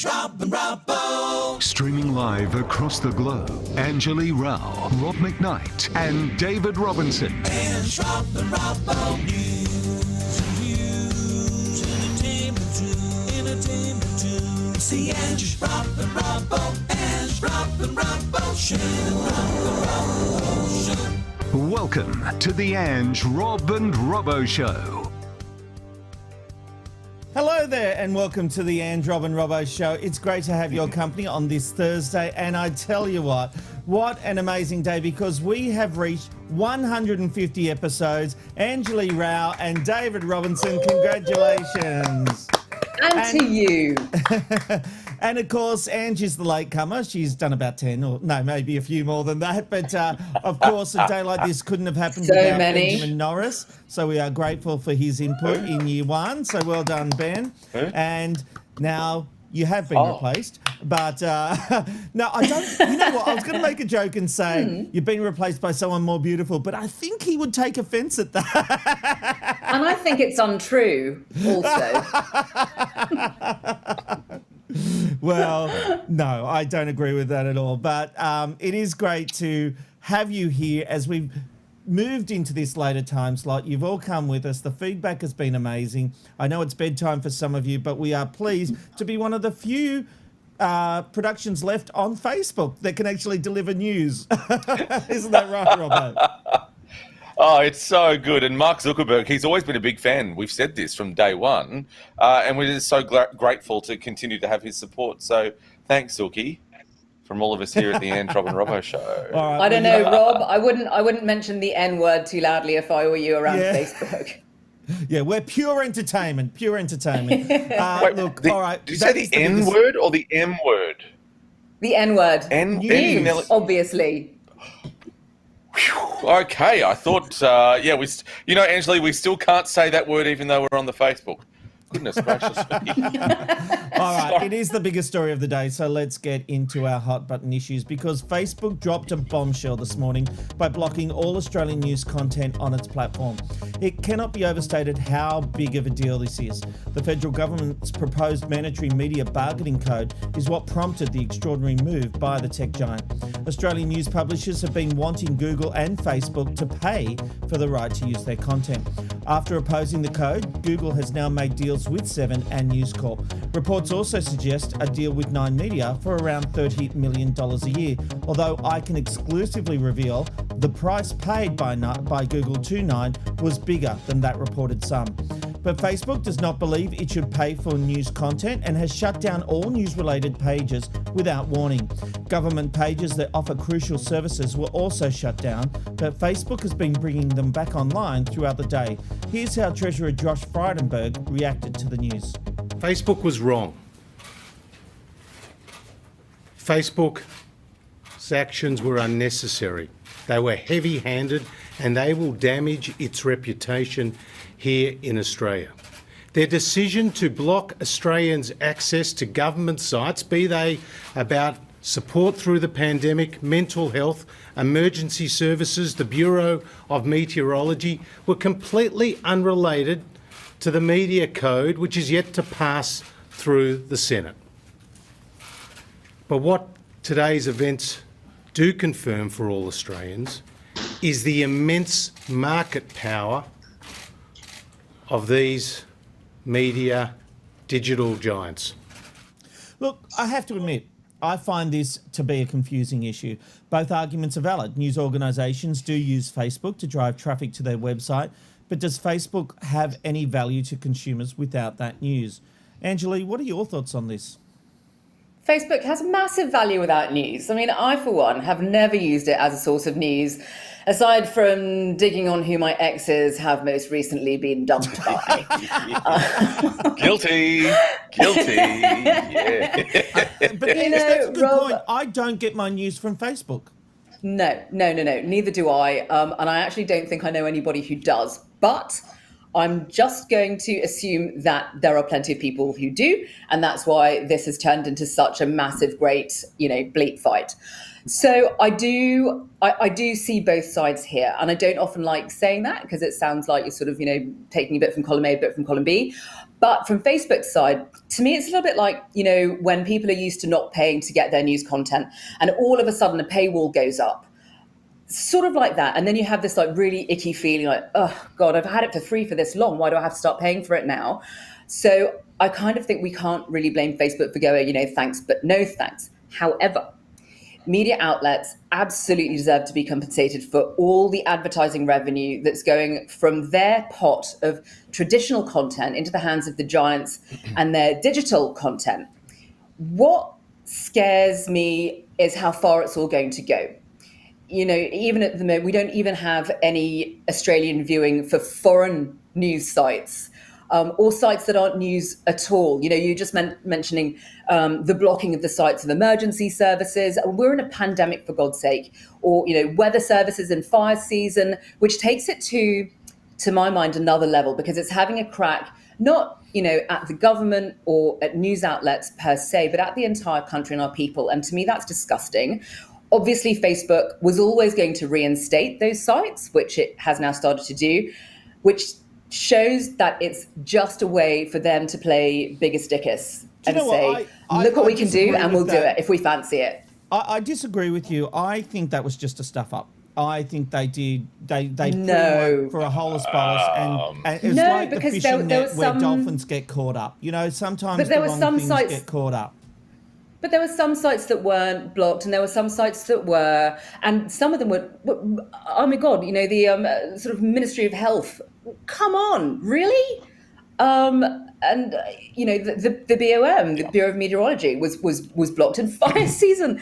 Ange, Rob and Robbo. Streaming live across the globe, Anjali Rao, Rob McKnight, and David Robinson. Ange, Rob and Robbo. News and views, entertainment too. It's the Ange, Rob and Robbo. Ange, Rob and Robbo Show. Rob and Robbo Show. Welcome to the Ange, Rob and Robbo Show. Hello there and welcome to the Ange, Rob and Robbo Show. It's great to have your company on this Thursday, and I tell you what an amazing day, because we have reached 150 episodes. Anjali Rao and David Robinson, congratulations. And to you. And of course, Ange is the latecomer. She's done about 10, or no, maybe a few more than that. But of course, a day like this couldn't have happened without Benjamin Norris. So we are grateful for his input in year one. So well done, Ben. And now you have been replaced. But no, I don't. You know what? I was going to make a joke and say you've been replaced by someone more beautiful, but I think he would take offence at that. And I think it's untrue also. Well, no, I don't agree with that at all. But it is great to have you here as we've moved into this later time slot. You've all come with us. The feedback has been amazing. I know it's bedtime for some of you, but we are pleased to be one of the few productions left on Facebook that can actually deliver news. Isn't that right, Robbo? Oh, it's so good. And Mark Zuckerberg, he's always been a big fan. We've said this from day one. And we're just so grateful to continue to have his support. So thanks, Zuki, from all of us here at the Ange, Rob and Robbo Show. All right, I don't know, Rob. I wouldn't mention the N word too loudly if I were you around Facebook. Yeah, we're pure entertainment. Pure entertainment. Wait, look, all right. Did you say the N word or the M word? The N word. News, obviously. Okay, I thought, Angela, we still can't say that word even though we're on the Facebook. Goodness gracious me. All right, it is the biggest story of the day, so let's get into our hot button issues, because Facebook dropped a bombshell this morning by blocking all Australian news content on its platform. It cannot be overstated how big of a deal this is. The federal government's proposed mandatory media bargaining code is what prompted the extraordinary move by the tech giant. Australian news publishers have been wanting Google and Facebook to pay for the right to use their content. After opposing the code, Google has now made deals with Seven and News Corp. Reports also suggest a deal with Nine Media for around $30 million a year, although I can exclusively reveal the price paid by Google to Nine was bigger than that reported sum. But Facebook does not believe it should pay for news content and has shut down all news-related pages without warning. Government pages that offer crucial services were also shut down, but Facebook has been bringing them back online throughout the day. Here's how Treasurer Josh Frydenberg reacted to the news. Facebook was wrong. Facebook's actions were unnecessary. They were heavy-handed and they will damage its reputation here in Australia. Their decision to block Australians' access to government sites, be they about support through the pandemic, mental health, emergency services, the Bureau of Meteorology, were completely unrelated to the media code, which is yet to pass through the Senate. But what today's events do confirm for all Australians is the immense market power of these media digital giants. Look, I have to admit, I find this to be a confusing issue. Both arguments are valid. News organisations do use Facebook to drive traffic to their website, but does Facebook have any value to consumers without that news? Anjali, what are your thoughts on this? Facebook has massive value without news. I mean, I, for one, have never used it as a source of news, aside from digging on who my exes have most recently been dumped by. Guilty. Yeah. But that's a good point. I don't get my news from Facebook. No. Neither do I. And I actually don't think I know anybody who does. But I'm just going to assume that there are plenty of people who do. And that's why this has turned into such a massive, great, bleep fight. So I do see both sides here, and I don't often like saying that because it sounds like you're sort of, taking a bit from column A, a bit from column B. But from Facebook's side, to me, it's a little bit like, when people are used to not paying to get their news content, and all of a sudden a paywall goes up. Sort of like that. And then you have this like really icky feeling like, oh God, I've had it for free for this long. Why do I have to start paying for it now? So I kind of think we can't really blame Facebook for going, thanks, but no thanks. However, media outlets absolutely deserve to be compensated for all the advertising revenue that's going from their pot of traditional content into the hands of the giants and their digital content. What scares me is how far it's all going to go. Even at the moment, we don't even have any Australian viewing for foreign news sites. Or sites that aren't news at all. You just mentioning the blocking of the sites of emergency services. We're in a pandemic, for God's sake. Or, weather services in fire season, which takes it to my mind, another level, because it's having a crack, not, at the government or at news outlets per se, but at the entire country and our people. And to me, that's disgusting. Obviously, Facebook was always going to reinstate those sites, which it has now started to do, which shows that it's just a way for them to play biggest dickus and say, look what we can do, and we'll do it if we fancy it. I disagree with you. I think that was just a stuff up. I think they did. They no. for a whole abolish, and it's no, like the because fishing there net was where dolphins get caught up. Sometimes but there the were wrong some things sites get caught up. But there were some sites that weren't blocked, and there were some sites that were, and some of them were oh my God, the sort of Ministry of Health. Come on, really? And the BOM, the Bureau of Meteorology, was blocked in fire season.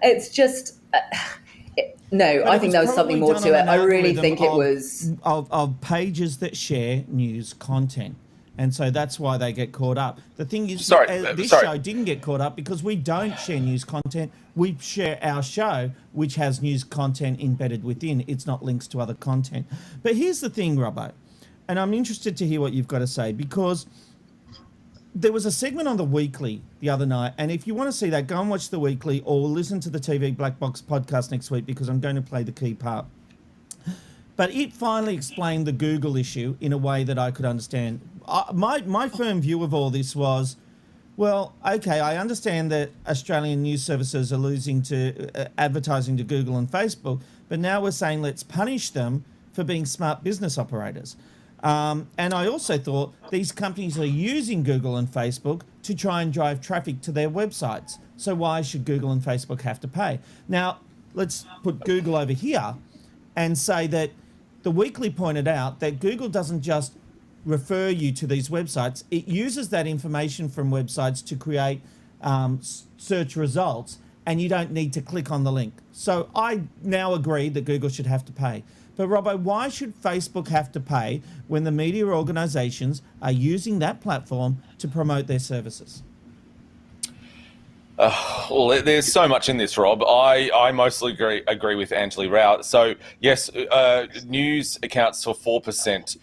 It's just no. I think there was something more to it. I really think it was of pages that share news content. And so that's why they get caught up. The thing is, this show didn't get caught up because we don't share news content. We share our show, which has news content embedded within. It's not links to other content. But here's the thing, Robbo, and I'm interested to hear what you've got to say, because there was a segment on The Weekly the other night, and if you want to see that, go and watch The Weekly or listen to the TV Black Box podcast next week, because I'm going to play the key part. But it finally explained the Google issue in a way that I could understand. My firm view of all this was, well, okay, I understand that Australian news services are losing to advertising to Google and Facebook, but now we're saying let's punish them for being smart business operators. And I also thought these companies are using Google and Facebook to try and drive traffic to their websites. So why should Google and Facebook have to pay? Now, let's put Google over here and say that The Weekly pointed out that Google doesn't just refer you to these websites. It uses that information from websites to create search results, and you don't need to click on the link. So I now agree that Google should have to pay. But Robbo, why should Facebook have to pay when the media organisations are using that platform to promote their services? Well, there's so much in this, Rob. I mostly agree with Anjali Rao. So, yes, news accounts for 4%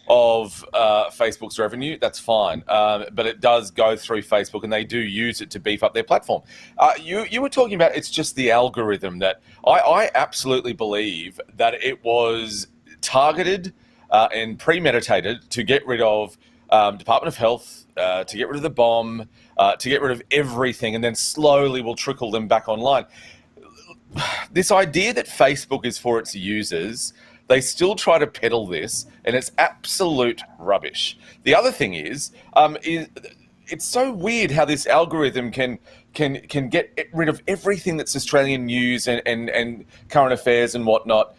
of Facebook's revenue. That's fine. But it does go through Facebook, and they do use it to beef up their platform. You were talking about it's just the algorithm that I absolutely believe that it was targeted and premeditated to get rid of Department of Health, to get rid of the bomb, to get rid of everything, and then slowly we'll trickle them back online. This idea that Facebook is for its users, they still try to peddle this, and it's absolute rubbish. The other thing is it's so weird how this algorithm can get rid of everything that's Australian news and current affairs and whatnot,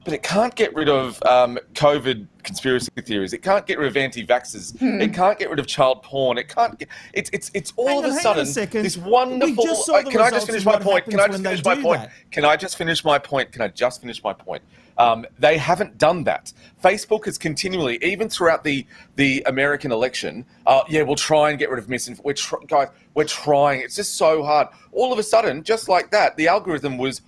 but it can't get rid of COVID conspiracy theories. It can't get rid of anti-vaxxers. It can't get rid of child porn. It can't get. It's all of a sudden this wonderful. Can I just finish my point? Can I just finish my point? Can I just finish my point? Can I just finish my point? They haven't done that. Facebook has continually, even throughout the American election, we'll try and get rid of misinformation. Guys, we're trying. It's just so hard. All of a sudden, just like that, the algorithm was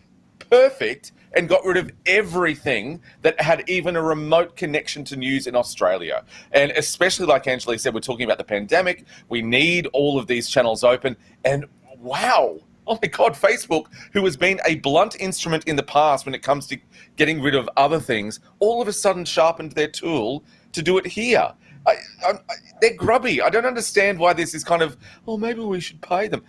perfect and got rid of everything that had even a remote connection to news in Australia. And especially like Anjali said, we're talking about the pandemic. We need all of these channels open. And wow, Oh my God, Facebook, who has been a blunt instrument in the past when it comes to getting rid of other things, all of a sudden sharpened their tool to do it here. They're grubby. I don't understand why this is kind of, oh, maybe we should pay them.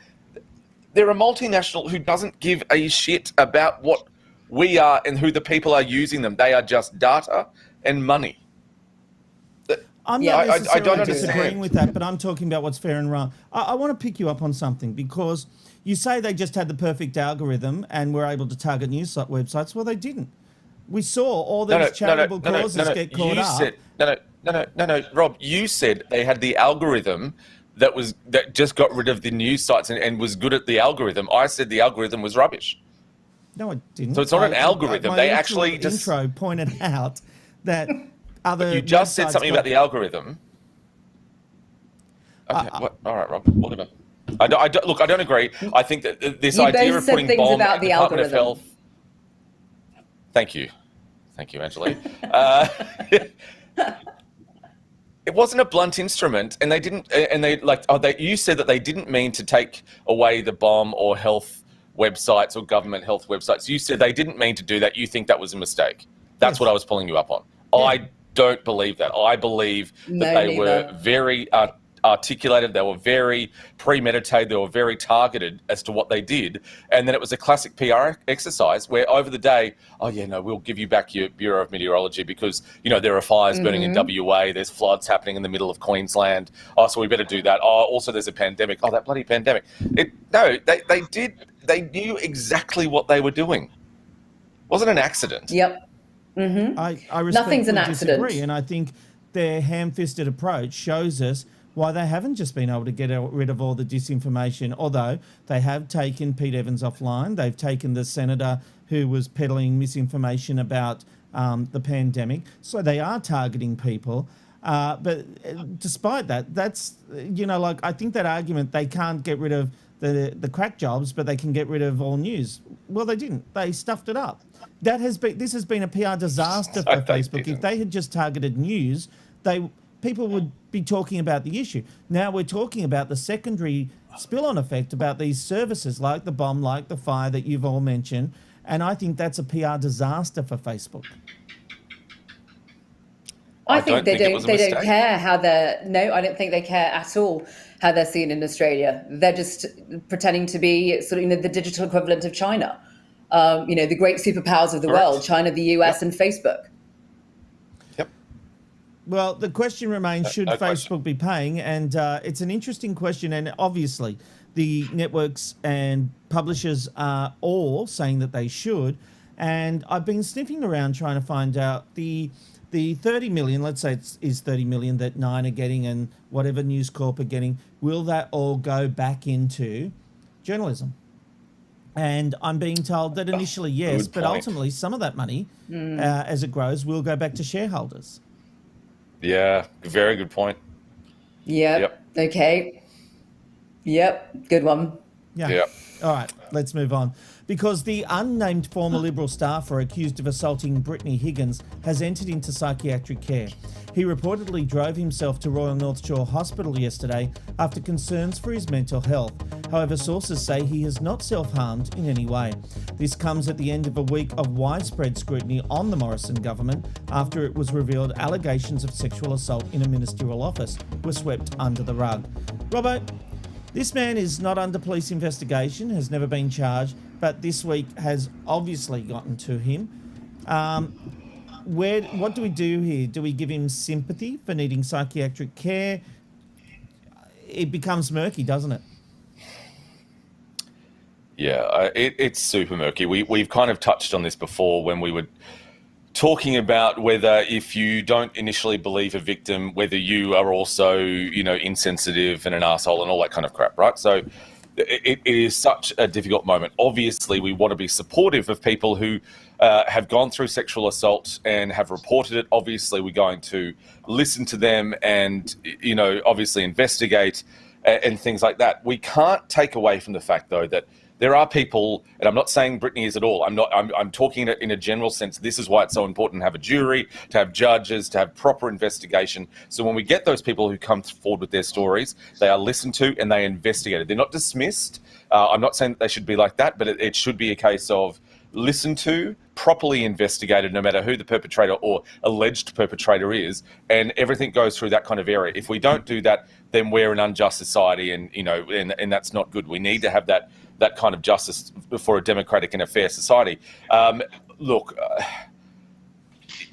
They're a multinational who doesn't give a shit about what we are and who the people are using them. They are just data and money. I'm not necessarily I don't disagreeing understand. with that, but I'm talking about what's fair and wrong. I want to pick you up on something because you say they just had the perfect algorithm and were able to target news websites. Well, they didn't. We saw all these charitable causes get caught up. No, Rob, you said they had the algorithm that just got rid of the news sites and was good at the algorithm. I said the algorithm was rubbish. No, it didn't. So it's not an algorithm. My They actually just intro pointed out that other. You just said websites something about the algorithm. Okay, all right, Rob. Whatever. I don't agree. I think that this You idea both of said putting things bomb about at the Department of algorithm. Health. Thank you, Angelique. It wasn't a blunt instrument, and they didn't. And they you said that they didn't mean to take away the bomb or health websites or government health websites. You said they didn't mean to do that. You think that was a mistake. That's what I was pulling you up on. Yeah. I don't believe that. I believe that they were very articulated. They were very premeditated. They were very targeted as to what they did. And then it was a classic PR exercise where over the day, oh yeah, no, we'll give you back your Bureau of Meteorology because, there are fires burning in WA. There's floods happening in the middle of Queensland. Oh, so we better do that. Oh, also there's a pandemic. Oh, that bloody pandemic. They knew exactly what they were doing. It wasn't an accident. Yep. I Nothing's an respectfully accident. disagree, and I think their ham-fisted approach shows us why they haven't just been able to get rid of all the disinformation, although they have taken Pete Evans offline. They've taken the senator who was peddling misinformation about the pandemic. So they are targeting people. But despite that, that's, I think that argument, they can't get rid of the crack jobs, but they can get rid of all news. Well, they didn't. They stuffed it up. This has been a PR disaster for Facebook. If they had just targeted news, people would be talking about the issue. Now we're talking about the secondary spill-on effect about these services like the bomb, like the fire that you've all mentioned, and I think that's a PR disaster for Facebook. I think they don't care how they're. No, I don't think they care at all how they're seen in Australia. They're just pretending to be sort of the digital equivalent of China. The great superpowers of the world: China, the US, and Facebook. Yep. Well, the question remains: should Facebook be paying? And it's an interesting question. And obviously, the networks and publishers are all saying that they should. And I've been sniffing around trying to find out the 30 million, let's say it is 30 million that Nine are getting and whatever News Corp are getting, will that all go back into journalism? And I'm being told that initially, yes, but ultimately some of that money, as it grows, will go back to shareholders. Yeah, very good point. Yep. Okay. Yep. Good one. Yeah. Yep. All right, let's move on. Because the unnamed former Liberal staffer accused of assaulting Brittany Higgins has entered into psychiatric care. He reportedly drove himself to Royal North Shore Hospital yesterday after concerns for his mental health. However, sources say he has not self-harmed in any way. This comes at the end of a week of widespread scrutiny on the Morrison government after it was revealed allegations of sexual assault in a ministerial office were swept under the rug. Robbo, this man is not under police investigation, has never been charged, but this week has obviously gotten to him. What do we do here? Do we give him sympathy for needing psychiatric care? It becomes murky, doesn't it? Yeah, it's super murky. We've kind of touched on this before when we were talking about whether if you don't initially believe a victim, whether you are also, insensitive and an asshole and all that kind of crap, right? So it is such a difficult moment. Obviously, we want to be supportive of people who have gone through sexual assault and have reported it. Obviously, we're going to listen to them and, obviously investigate and things like that. We can't take away from the fact, though, that there are people, and I'm not saying Brittany is at all. I'm talking in a general sense. This is why it's so important to have a jury, to have judges, to have proper investigation. So when we get those people who come forward with their stories, they are listened to and they are investigated. They're not dismissed. I'm not saying that they should be like that, but it should be a case of listened to, properly investigated, no matter who the perpetrator or alleged perpetrator is, and everything goes through that kind of area. If we don't do that, then we're an unjust society, and and that's not good. We need to have that kind of justice for a democratic and a fair society. Look,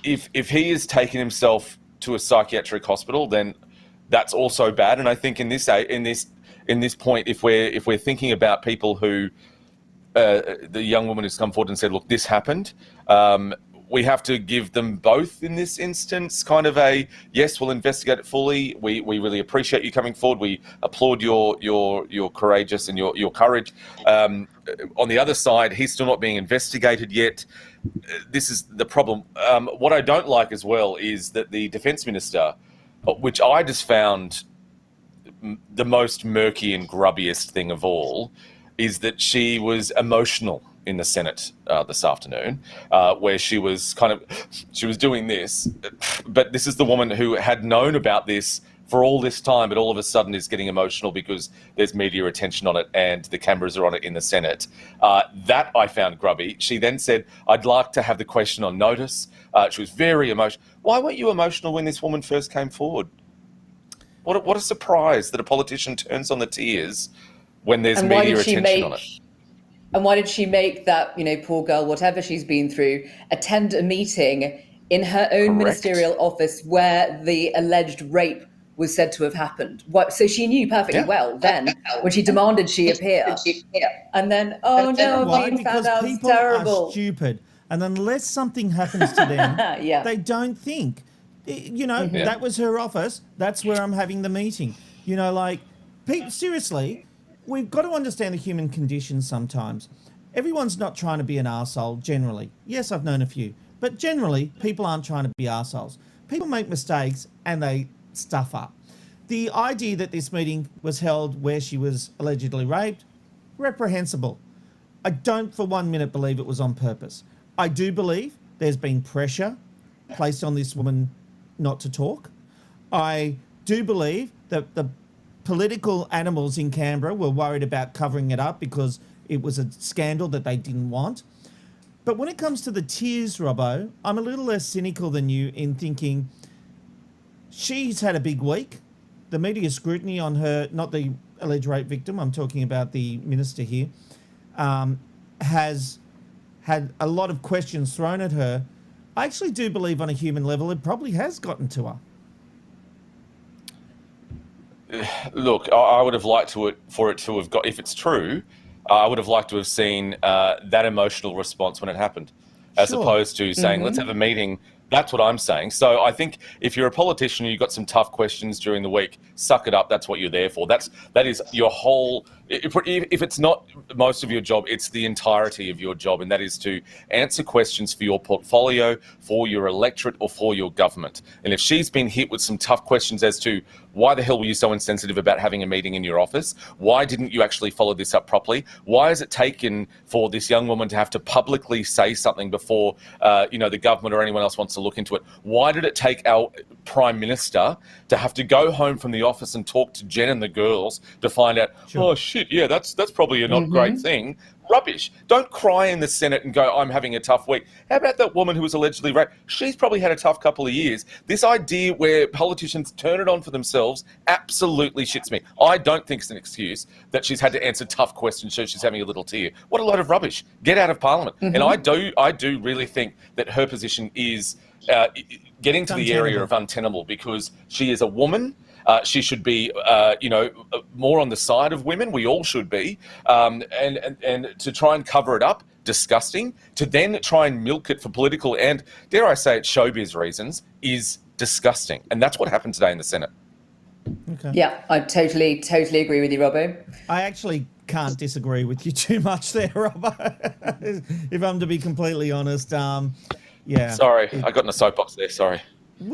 if he is taking himself to a psychiatric hospital, then that's also bad. And I think in this point, if we're thinking about people who, the young woman who's come forward and said, look, this happened, we have to give them both in this instance kind of a, yes, we'll investigate it fully. We really appreciate you coming forward. We applaud your courageous and your courage. On the other side, he's still not being investigated yet. This is the problem. What I don't like as well is that the Defence Minister, which I just found the most murky and grubbiest thing of all, is that she was emotional in the Senate this afternoon, where she was doing this, but this is the woman who had known about this for all this time, but all of a sudden is getting emotional because there's media attention on it and the cameras are on it in the Senate. That I found grubby. She then said, I'd like to have the question on notice. She was very emotional. Why weren't you emotional when this woman first came forward? What a surprise that a politician turns on the tears when there's media attention on it. And why did she make that, poor girl, whatever she's been through, attend a meeting in her own ministerial office where the alleged rape was said to have happened? So she knew perfectly well then when she demanded she appear. And then, being found out is terrible. Are stupid. And unless something happens to them, they don't think. That was her office. That's where I'm having the meeting. Seriously, we've got to understand the human condition sometimes. Everyone's not trying to be an arsehole, generally. Yes, I've known a few. But generally, people aren't trying to be arseholes. People make mistakes and they stuff up. The idea that this meeting was held where she was allegedly raped, reprehensible. I don't for 1 minute believe it was on purpose. I do believe there's been pressure placed on this woman not to talk. I do believe that the political animals in Canberra were worried about covering it up because it was a scandal that they didn't want. But when it comes to the tears, Robbo, I'm a little less cynical than you in thinking she's had a big week. The media scrutiny on her, not the alleged rape victim, I'm talking about the minister here, has had a lot of questions thrown at her. I actually do believe on a human level it probably has gotten to her. Look, I would have liked for it to have got, if it's true, I would have liked to have seen that emotional response when it happened, as opposed to saying, let's have a meeting. That's what I'm saying. So I think if you're a politician and you've got some tough questions during the week, suck it up. That's what you're there for. That is your whole, if it's not most of your job, it's the entirety of your job, and that is to answer questions for your portfolio, for your electorate, or for your government. And if she's been hit with some tough questions as to why the hell were you so insensitive about having a meeting in your office? Why didn't you actually follow this up properly? Why has it taken for this young woman to have to publicly say something before the government or anyone else wants to look into it? Why did it take our Prime Minister to have to go home from the office and talk to Jen and the girls to find out, oh shit, yeah, that's probably a not great thing? Rubbish. Don't cry in the Senate and go, I'm having a tough week. How about that woman who was allegedly raped? She's probably had a tough couple of years. This idea where politicians turn it on for themselves absolutely shits me. I don't think it's an excuse that she's had to answer tough questions so she's having a little tear. What a load of rubbish. Get out of Parliament. And I do really think that her position is getting to the area of untenable, because she is a woman. She should be, more on the side of women. We all should be. And to try and cover it up, disgusting. To then try and milk it for political and, dare I say it, showbiz reasons, is disgusting. And that's what happened today in the Senate. Okay. Yeah, I totally agree with you, Robbo. I actually can't disagree with you too much there, Robbo. If I'm to be completely honest, yeah. Sorry, I got in a soapbox there. Sorry.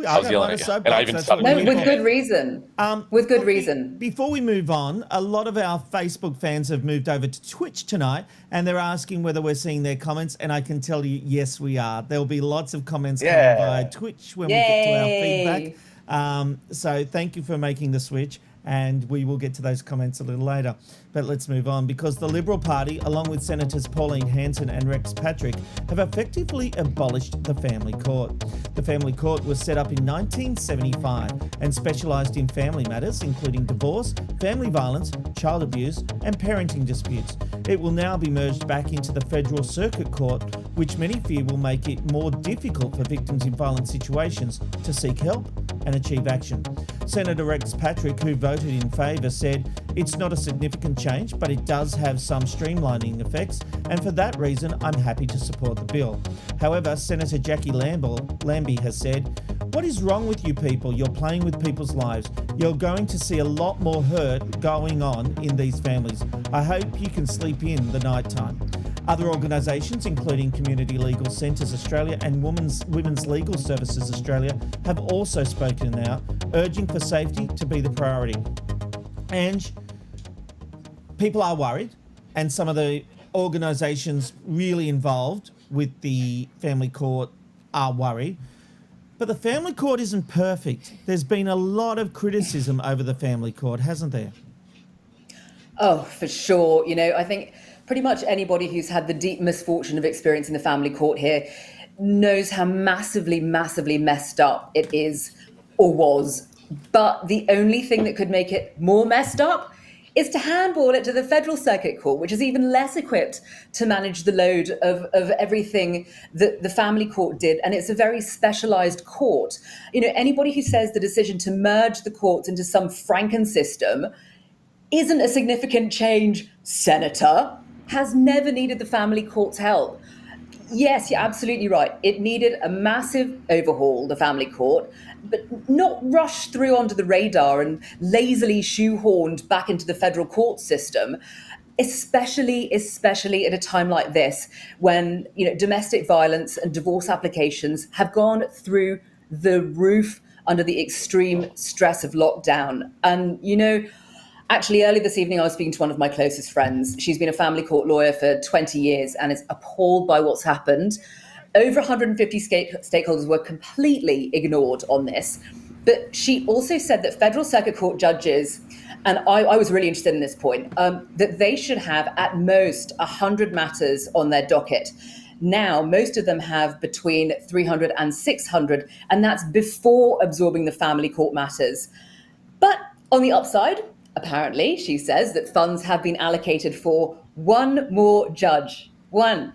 I was yelling at you. And I even started. No, with good reason. With good reason. Before we move on, a lot of our Facebook fans have moved over to Twitch tonight, and they're asking whether we're seeing their comments, and I can tell you, yes, we are. There'll be lots of comments coming via Twitch when we get to our feedback. So thank you for making the switch. And we will get to those comments a little later. But let's move on, because the Liberal Party, along with Senators Pauline Hanson and Rex Patrick, have effectively abolished the family court. The family court was set up in 1975 and specialised in family matters, including divorce, family violence, child abuse and parenting disputes. It will now be merged back into the Federal Circuit Court, which many fear will make it more difficult for victims in violent situations to seek help and achieve action. Senator Rex Patrick, who voted in favour, said it's not a significant change, but it does have some streamlining effects, and for that reason I'm happy to support the bill. However, Senator Jackie Lambie has said, "What is wrong with you people? You're playing with people's lives. You're going to see a lot more hurt going on in these families. I hope you can sleep in the night time." Other organisations, including Community Legal Centres Australia and Women's Legal Services Australia, have also spoken out, urging for safety to be the priority. And people are worried, and some of the organisations really involved with the family court are worried. But the family court isn't perfect. There's been a lot of criticism over the family court, hasn't there? Oh, for sure. I think pretty much anybody who's had the deep misfortune of experiencing the family court here knows how massively, massively messed up it is or was. But the only thing that could make it more messed up is to handball it to the Federal Circuit Court, which is even less equipped to manage the load of everything that the family court did. And it's a very specialised court. Anybody who says the decision to merge the courts into some Franken system isn't a significant change, Senator, has never needed the family court's help. Yes, you're absolutely right. It needed a massive overhaul, the family court, but not rushed through onto the radar and lazily shoehorned back into the federal court system, especially at a time like this when, domestic violence and divorce applications have gone through the roof under the extreme stress of lockdown. And, actually, early this evening, I was speaking to one of my closest friends. She's been a family court lawyer for 20 years and is appalled by what's happened. Over 150 stakeholders were completely ignored on this. But she also said that Federal Circuit Court judges, and I was really interested in this point, that they should have at most 100 matters on their docket. Now, most of them have between 300 and 600, and that's before absorbing the family court matters. But on the upside, apparently, she says that funds have been allocated for one more judge. One.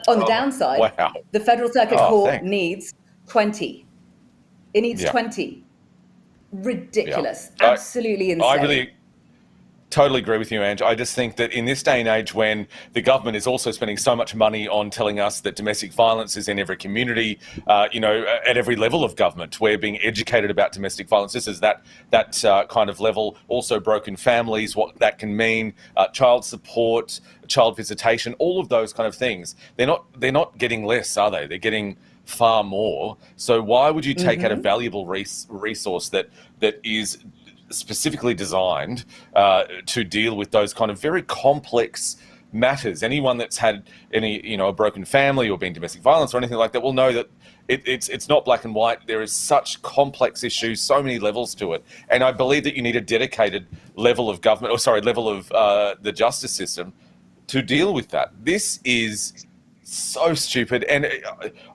On the downside, wow. The Federal Circuit Court thanks. needs 20. It needs 20. Ridiculous. Yeah. Absolutely insane. I really totally agree with you, Ange. I just think that in this day and age when the government is also spending so much money on telling us that domestic violence is in every community, at every level of government, we're being educated about domestic violence. This is that kind of level. Also broken families, what that can mean, child support, child visitation, all of those kind of things. They're not getting less, are they? They're getting far more. So why would you take out a valuable resource that is specifically designed to deal with those kind of very complex matters? Anyone that's had a broken family or been domestic violence or anything like that will know that it's not black and white. There is such complex issues, so many levels to it. And I believe that you need a dedicated level of level of the justice system to deal with that. This is so stupid. And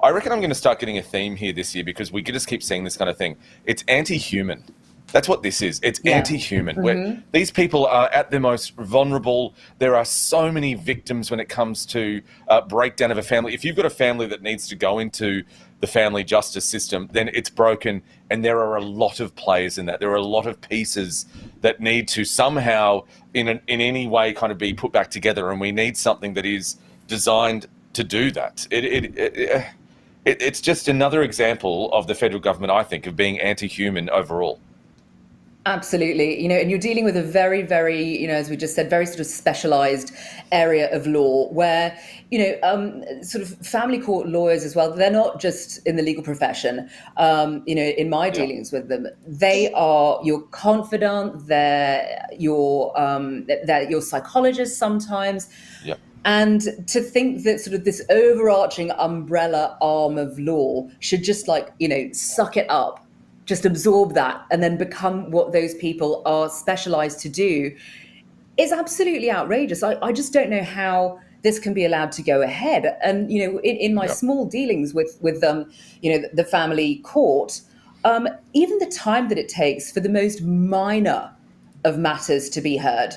I reckon I'm going to start getting a theme here this year because we just keep seeing this kind of thing. It's anti-human. That's what this is. It's anti-human. Where these people are at their most vulnerable. There are so many victims when it comes to breakdown of a family. If you've got a family that needs to go into the family justice system, then it's broken. And there are a lot of players in that. There are a lot of pieces that need to somehow, in any way, kind of be put back together. And we need something that is designed to do that. It's just another example of the federal government, I think, of being anti-human overall. Absolutely. And you're dealing with a very, very, as we just said, very sort of specialized area of law where, sort of family court lawyers as well, they're not just in the legal profession. In my dealings with them, they are your confidant, they're your psychologist sometimes. Yeah. And to think that sort of this overarching umbrella arm of law should just suck it up just absorb that and then become what those people are specialized to do is absolutely outrageous. I just don't know how this can be allowed to go ahead. And, in my small dealings with the family court, even the time that it takes for the most minor of matters to be heard,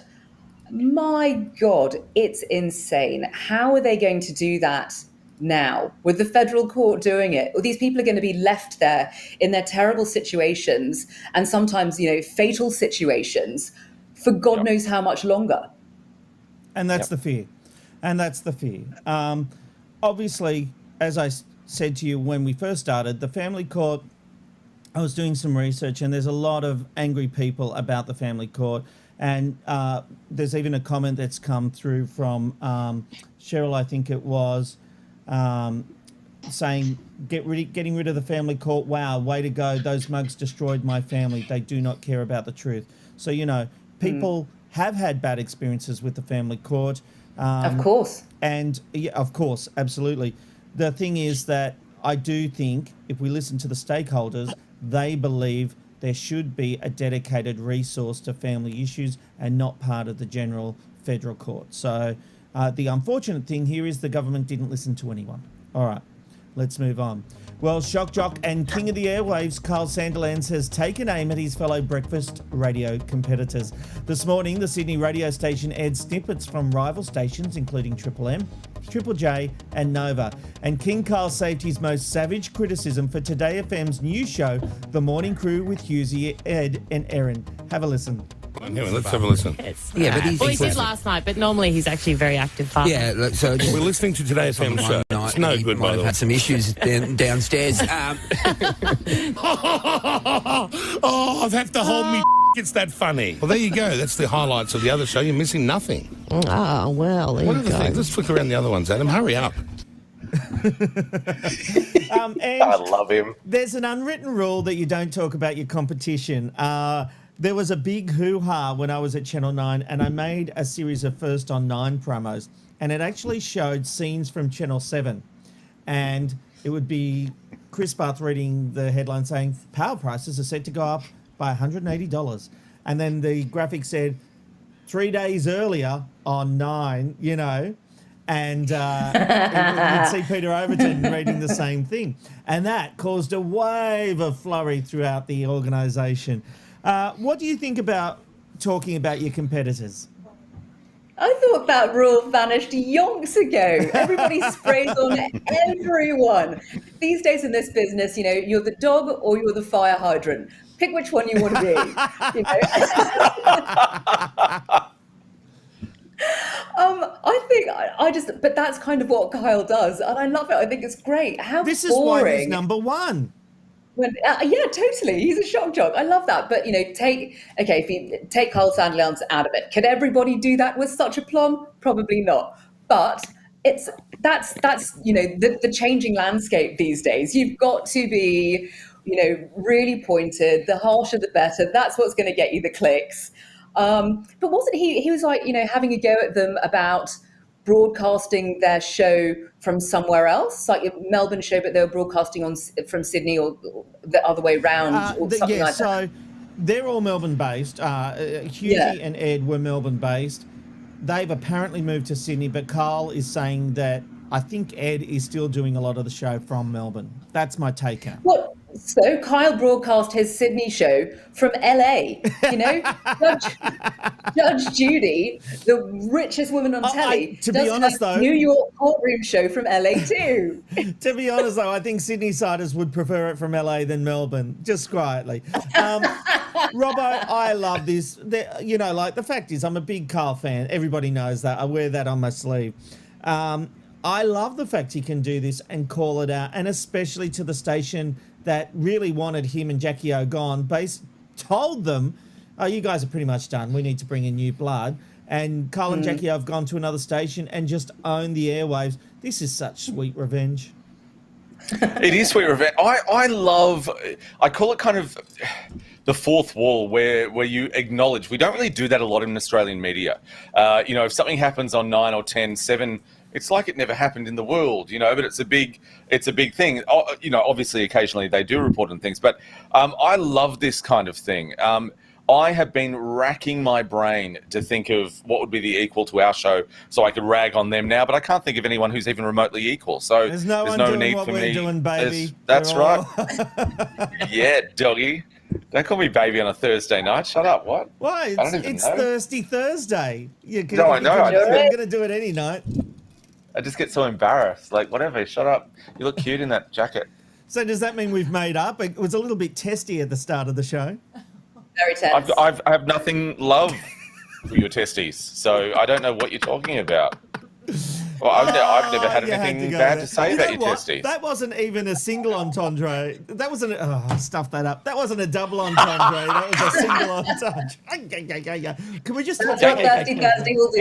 my God, it's insane. How are they going to do that now with the federal court doing it? Well, these people are going to be left there in their terrible situations and sometimes, fatal situations for God knows how much longer. And that's the fear. And that's the fear. Obviously, as I said to you when we first started, the family court, I was doing some research and there's a lot of angry people about the family court. And there's even a comment that's come through from Cheryl, I think it was, saying, getting rid of the family court. Wow, way to go. Those mugs destroyed my family. They do not care about the truth. So, people have had bad experiences with the family court. Of course. And, yeah, of course, absolutely. The thing is that I do think if we listen to the stakeholders, they believe there should be a dedicated resource to family issues and not part of the general federal court. So the unfortunate thing here is the government didn't listen to anyone. All right, let's move on. Well, shock jock and king of the airwaves, Karls Sandilands, has taken aim at his fellow breakfast radio competitors. This morning, the Sydney radio station aired snippets from rival stations, including Triple M, Triple J and Nova. And King Karls saved his most savage criticism for Today FM's new show, The Morning Crew with Husey, Ed and Erin. Have a listen. Anyway, let's have a listen. Yeah, but he did last night, but normally he's actually a very active father. Yeah, look, so we're listening to Today FM show. It's no good, by the way. Had some issues downstairs. I've had to hold me. It's that funny. Well, there you go. That's the highlights of the other show. You're missing nothing. Oh, well, there What are you the go. things? Let's flick around the other ones, Adam. Hurry up. I love him. There's an unwritten rule that you don't talk about your competition. There was a big hoo-ha when I was at Channel 9 and I made a series of First on 9 promos and it actually showed scenes from Channel 7 and it would be Chris Barth reading the headline saying power prices are set to go up by $180 and then the graphic said 3 days earlier on 9, and you'd see Peter Overton reading the same thing. And that caused a wave of flurry throughout the organisation. What do you think about talking about your competitors? I thought that rule vanished yonks ago. Everybody sprays on everyone. These days in this business, you're the dog or you're the fire hydrant. Pick which one you want to be. But that's kind of what Kyle does, and I love it. I think it's great. How This is boring. why he's number one. Yeah, totally. He's a shock jock. I love that. But if you take Karls Sandilands out of it, could everybody do that with such aplomb? Probably not. But that's the changing landscape these days. You've got to be, really pointed. The harsher the better. That's what's going to get you the clicks. But wasn't he was like, having a go at them about broadcasting their show from somewhere else, like a Melbourne show, but they were broadcasting from Sydney or the other way round or something like that. So they're all Melbourne-based. Husey and Ed were Melbourne-based. They've apparently moved to Sydney, but Karl is saying that I think Ed is still doing a lot of the show from Melbourne. That's my take on it. What? So Kyle broadcast his Sydney show from LA, Judge Judy, the richest woman on telly, to be honest, have though, New York courtroom show from LA too. To be honest, though, I think Sydney-siders would prefer it from LA than Melbourne, just quietly. Robbo, I love this. The fact is, I'm a big Karl fan. Everybody knows that. I wear that on my sleeve. I love the fact he can do this and call it out, and especially to the station that really wanted him and Jackie O gone, told them, oh, you guys are pretty much done. We need to bring in new blood. And Karl and Jackie O have gone to another station and just owned the airwaves. This is such sweet revenge. It is sweet revenge. I call it kind of the fourth wall where you acknowledge. We don't really do that a lot in Australian media. If something happens on 9 or 10, 7 It's like it never happened in the world, but it's a big thing. Obviously occasionally they do report on things, but I love this kind of thing. I have been racking my brain to think of what would be the equal to our show so I could rag on them now, but I can't think of anyone who's even remotely equal. So There's no one no doing need what for we're me. doing, baby. That's We're right. all- Yeah, doggy. Don't call me baby on a Thursday night. Shut up. What? Why? I don't even It's know. Thirsty Thursday. No, I know. I'm going to do it any night. I just get so embarrassed. Like, whatever. Shut up. You look cute in that jacket. So does that mean we've made up? It was a little bit testy at the start of the show. Very tense. I have nothing love for your testes, so I don't know what you're talking about. Well, I've never had You anything go bad there. to say You about know your what? testes. That wasn't even a single entendre. That wasn't. I stuffed that up. That wasn't a double entendre. That was a single entendre. Can we just talk That's what Thirsty Thursday will do.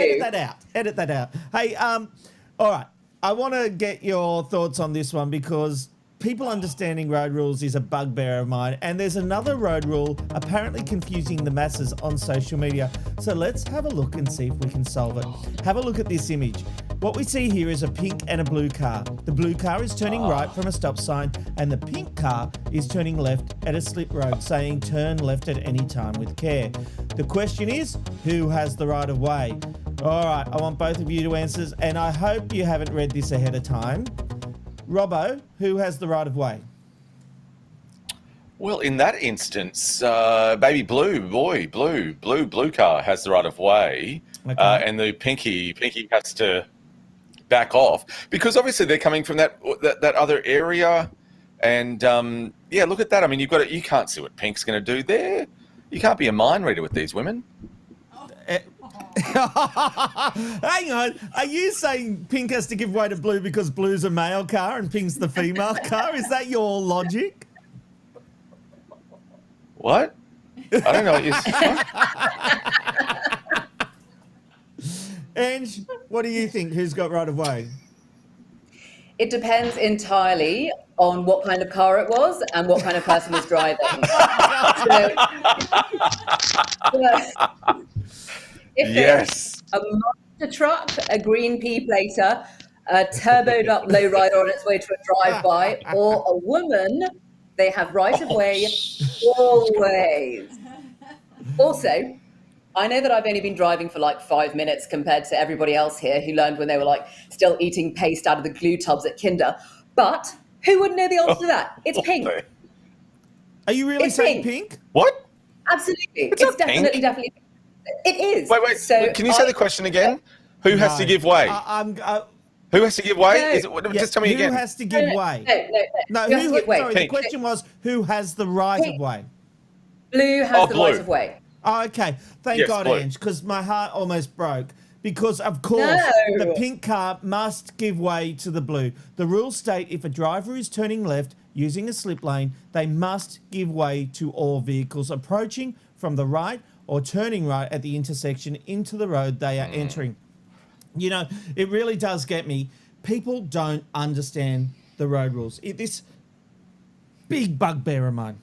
Edit that out. Hey, all right. I want to get your thoughts on this one because people understanding road rules is a bugbear of mine, and there's another road rule apparently confusing the masses on social media. So let's have a look and see if we can solve it. Have a look at this image. What we see here is a pink and a blue car. The blue car is turning right from a stop sign, and the pink car is turning left at a slip road, saying turn left at any time with care. The question is, who has the right of way? All right, I want both of you to answer, and I hope you haven't read this ahead of time. Robbo, who has the right of way? Well, in that instance, baby blue car has the right of way, Okay. and the pinky has to back off because obviously they're coming from that other area, and look at that. I mean, you can't see what pink's going to do there. You can't be a mind reader with these women. Hang on, are you saying pink has to give way to blue because blue's a male car and pink's the female car? Is that your logic? What? I don't know what you're saying. Ange, what do you think? Who's got right of way? It depends entirely on what kind of car it was and what kind of person was driving. If Yes. it's a monster truck, a green P plater, a turboed up lowrider on its way to a drive-by, or a woman, they have right of way always. Also, I know that I've only been driving for like 5 minutes compared to everybody else here who learned when they were like still eating paste out of the glue tubs at Kinder. But who would know the answer to that? It's pink. Are you really It's saying pink. pink? What? Absolutely. It's It's not pink. definitely. It is. Wait. So Can you say the question again? Who has to give way? Who has to give way? No. Is it, just tell me again. Who has to give way? No. No, Who has to give way? sorry, the Pink. question was who has the right Pink. of way? Blue has the blue. right of way. Oh, okay. Thank Yes, God, blue. Ange, because my heart almost broke. Because, of course, No. the pink car must give way to the blue. The rules state if a driver is turning left using a slip lane, they must give way to all vehicles approaching from the right or turning right at the intersection into the road they are entering. You know, it really does get me. People don't understand the road rules. This big bugbear of mine.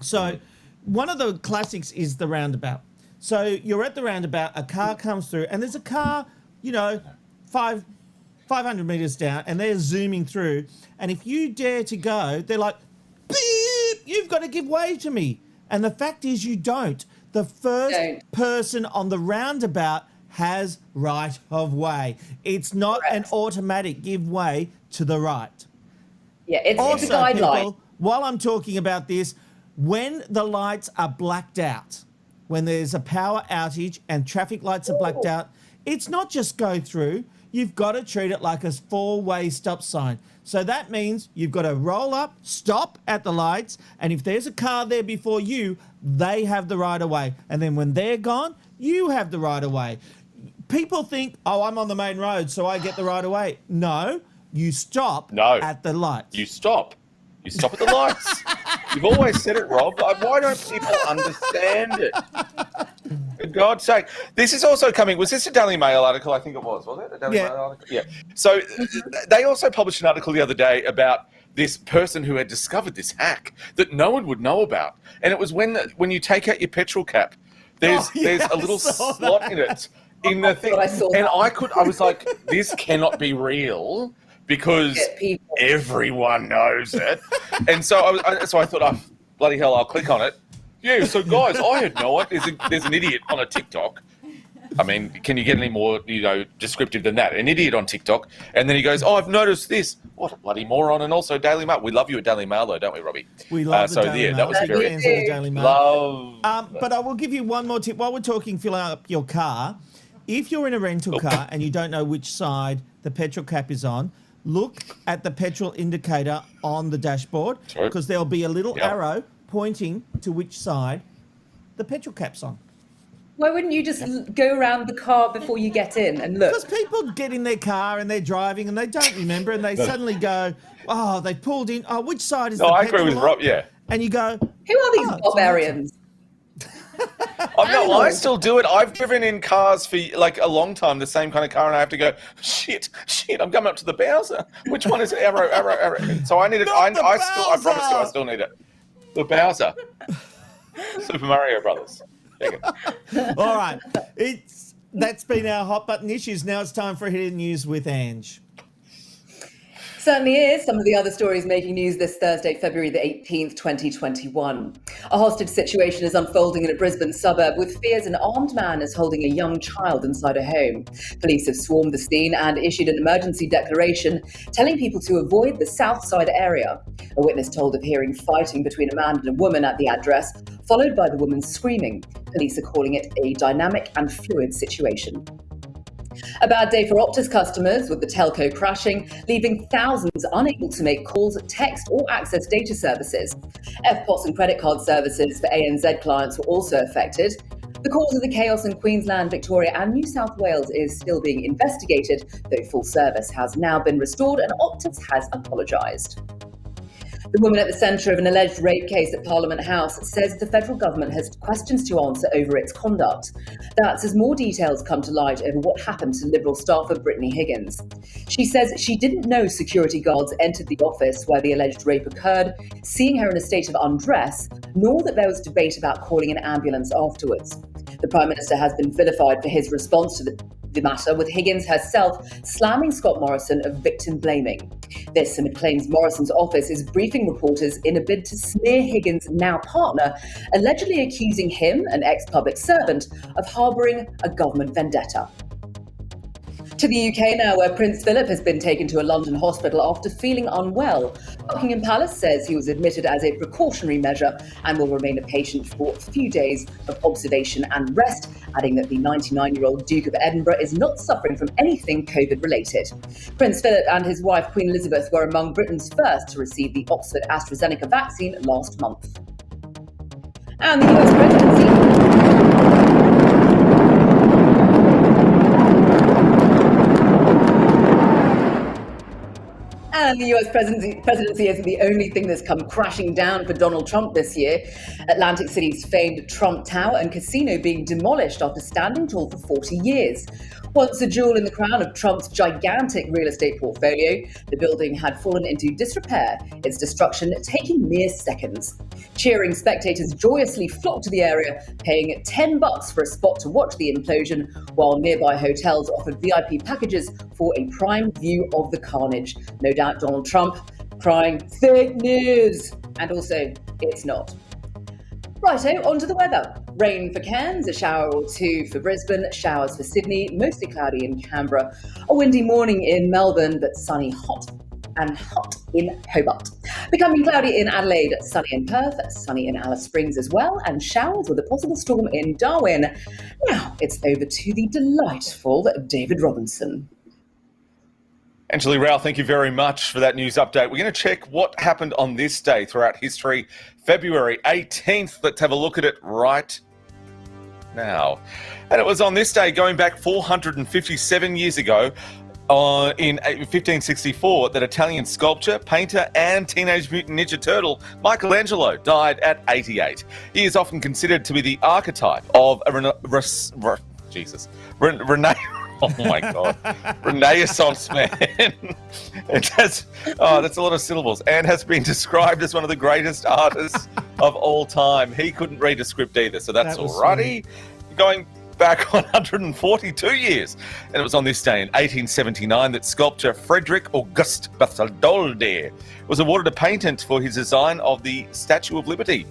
So one of the classics is the roundabout. So you're at the roundabout, a car comes through, and there's a car, 500 metres down, and they're zooming through. And if you dare to go, they're like, beep, you've got to give way to me. And the fact is you don't. The first person on the roundabout has right of way. It's not an automatic give way to the right. Yeah, it's a Also, guideline. people, while I'm talking about this, when the lights are blacked out, when there's a power outage and traffic lights are blacked out, it's not just go through. You've got to treat it like a four-way stop sign. So that means you've got to roll up, stop at the lights, and if there's a car there before you, they have the right of way. And then when they're gone, you have the right of way. People think, oh, I'm on the main road, so I get the right of way. No, you stop at the lights. You stop. You stop at the lights. You've always said it, Rob. Why don't people understand it? For God's sake. This is also coming. Was this a Daily Mail article? I think it was it? A Daily Mail article? Yeah. So they also published an article the other day about this person who had discovered this hack that no one would know about. And it was when you take out your petrol cap, there's a little slot in it. in the thing. I saw And that. I was like, this cannot be real because everyone knows it. And so I thought, oh, bloody hell, I'll click on it. Yeah, so guys, I had no idea. There's an idiot on a TikTok. I mean, can you get any more, descriptive than that? An idiot on TikTok. And then he goes, I've noticed this. What a bloody moron. And also Daily Mail. We love you at Daily Mail, though, don't we, Robbie? We love the Daily Mail. That was very Fans of the Daily Mail. But I will give you one more tip. While we're talking filling up your car, if you're in a rental car and you don't know which side the petrol cap is on, look at the petrol indicator on the dashboard because there'll be a little arrow pointing to which side the petrol cap's on. Why wouldn't you just go around the car before you get in and look? Because people get in their car and they're driving and they don't remember and they suddenly go, oh, they pulled in. Oh, which side is the petrol? I agree with Rob, yeah. And you go, who are these barbarians? I still do it. I've driven in cars for like a long time, the same kind of car, and I have to go, shit, I'm coming up to the Bowser. Which one is it? Arrow. So I need it. I promise you, I still need it. The Bowser. Super Mario Brothers. All right. That's been our hot button issues. Now it's time for Hidden News with Ange. Certainly is. Some of the other stories making news this Thursday, February the 18th, 2021. A hostage situation is unfolding in a Brisbane suburb with fears an armed man is holding a young child inside a home. Police have swarmed the scene and issued an emergency declaration telling people to avoid the south side area. A witness told of hearing fighting between a man and a woman at the address, followed by the woman screaming. Police are calling it a dynamic and fluid situation. A bad day for Optus customers, with the telco crashing, leaving thousands unable to make calls, text or access data services. EFTPOS and credit card services for ANZ clients were also affected. The cause of the chaos in Queensland, Victoria and New South Wales is still being investigated, though full service has now been restored and Optus has apologised. The woman at the centre of an alleged rape case at Parliament House says the federal government has questions to answer over its conduct. That's as more details come to light over what happened to Liberal staffer Brittany Higgins. She says she didn't know security guards entered the office where the alleged rape occurred, seeing her in a state of undress, nor that there was debate about calling an ambulance afterwards. The Prime Minister has been vilified for his response to the matter, with Higgins herself slamming Scott Morrison of victim blaming. This amid claims Morrison's office is briefing reporters in a bid to smear Higgins' now partner, allegedly accusing him, an ex-public servant, of harbouring a government vendetta. To the UK now, where Prince Philip has been taken to a London hospital after feeling unwell. Buckingham Palace says he was admitted as a precautionary measure and will remain a patient for a few days of observation and rest, adding that the 99-year-old Duke of Edinburgh is not suffering from anything COVID-related. Prince Philip and his wife, Queen Elizabeth, were among Britain's first to receive the Oxford AstraZeneca vaccine last month. And the US presidency... And the US presidency isn't the only thing that's come crashing down for Donald Trump this year. Atlantic City's famed Trump Tower and casino being demolished after standing tall for 40 years. Once a jewel in the crown of Trump's gigantic real estate portfolio, the building had fallen into disrepair, its destruction taking mere seconds. Cheering spectators joyously flocked to the area, paying $10 for a spot to watch the implosion, while nearby hotels offered VIP packages for a prime view of the carnage. No doubt Donald Trump crying, fake news! And also, it's not. Righto, on to the weather. Rain for Cairns, a shower or two for Brisbane, showers for Sydney, mostly cloudy in Canberra, a windy morning in Melbourne, but sunny hot in Hobart. Becoming cloudy in Adelaide, sunny in Perth, sunny in Alice Springs as well, and showers with a possible storm in Darwin. Now it's over to the delightful David Robinson. Anjali Rao, thank you very much for that news update. We're going to check what happened on this day throughout history, February 18th. Let's have a look at it right now. And it was on this day, going back 457 years ago, in 1564, that Italian sculptor, painter, and Teenage Mutant Ninja Turtle Michelangelo died at 88. He is often considered to be the archetype of a Renaissance man. That's a lot of syllables. And has been described as one of the greatest artists of all time. He couldn't read a script either, so that's alrighty. Going back 142 years. And it was on this day in 1879 that sculptor Frederick August Bartholdi was awarded a patent for his design of the Statue of Liberty.